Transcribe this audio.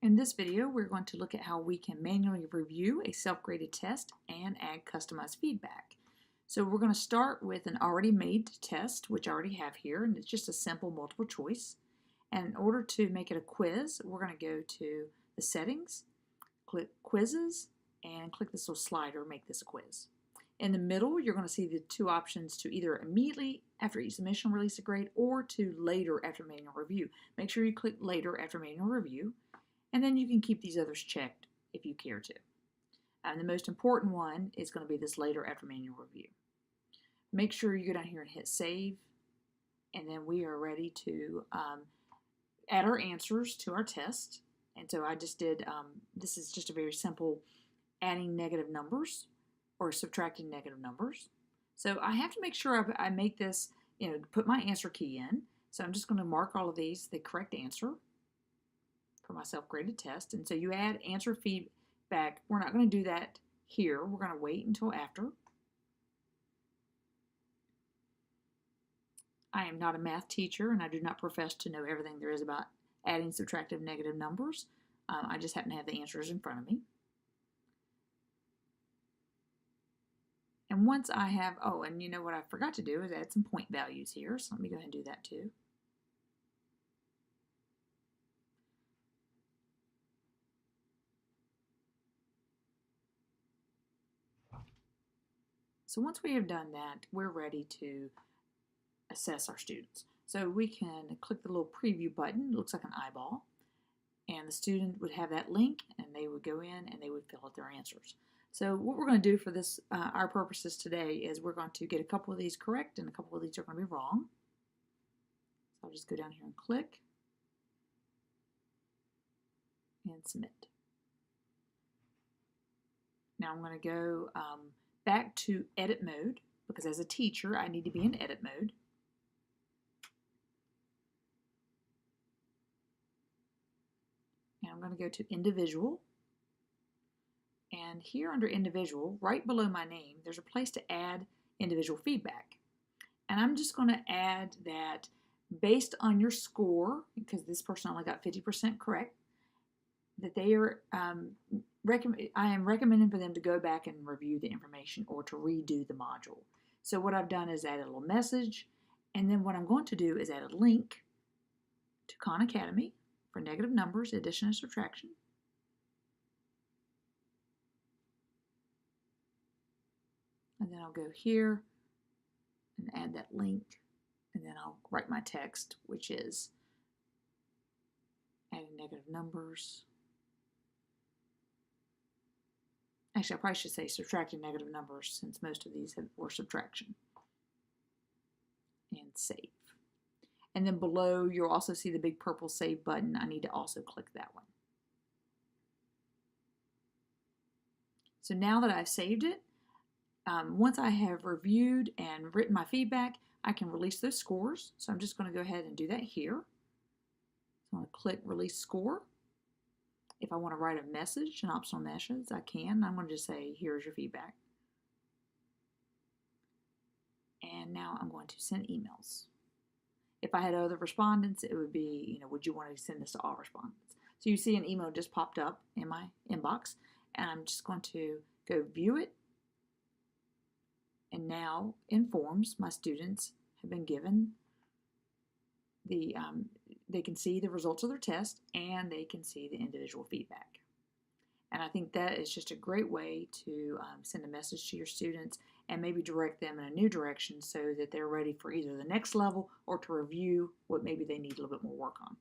In this video, we're going to look at how we can manually review a self-graded test and add customized feedback. So we're going to start with an already made test, which I already have here, and it's just a simple multiple choice. And in order to make it a quiz, we're going to go to the settings, click quizzes, and click this little slider, make this a quiz. In the middle, you're going to see the two options to either immediately after each submission release a grade or to later after manual review. Make sure you click later after manual review. And then you can keep these others checked if you care to. And the most important one is going to be this later after manual review. Make sure you go down here and hit save. And then we are ready to add our answers to our test. And so I just did, this is just a very simple adding negative numbers or subtracting negative numbers. So I have to make sure I make this, put my answer key in. So I'm just going to mark all of these the correct answer for my self-graded test. And so you add answer feedback. We're not going to do that here. We're going to wait until after. I am not a math teacher and I do not profess to know everything there is about adding subtractive negative numbers. I just happen to have the answers in front of me. And once I have, and you know what I forgot to do is add some point values here. So let me go ahead and do that too. So once we have done that, we're ready to assess our students. So we can click the little preview button. It looks like an eyeball. And the student would have that link and they would go in and they would fill out their answers. So what we're going to do for this, our purposes today, is we're going to get a couple of these correct and a couple of these are going to be wrong. So I'll just go down here and click and submit. Now I'm going to go back to edit mode because as a teacher I need to be in edit mode. And I'm going to go to individual. And here under individual, right below my name, there's a place to add individual feedback. And I'm just going to add that based on your score, because this person only got 50% correct, that they are, I am recommending for them to go back and review the information or to redo the module. So what I've done is add a little message, and then what I'm going to do is add a link to Khan Academy for negative numbers, addition and subtraction. And then I'll go here and add that link, and then I'll write my text, which is adding negative numbers. Actually, I probably should say subtracting negative numbers since most of these were subtraction. And save. And then below, you'll also see the big purple save button. I need to also click that one. So now that I've saved it, once I have reviewed and written my feedback, I can release those scores. So I'm just going to go ahead and do that here. So I'm going to click release score. If I want to write a message, an optional message, I can. I'm going to just say, here's your feedback. And now I'm going to send emails. If I had other respondents, it would be, would you want to send this to all respondents? So you see an email just popped up in my inbox, and I'm just going to go view it. And now in Forms, my students have been given the, they can see the results of their test and they can see the individual feedback. And I think that is just a great way to send a message to your students and maybe direct them in a new direction so that they're ready for either the next level or to review what maybe they need a little bit more work on.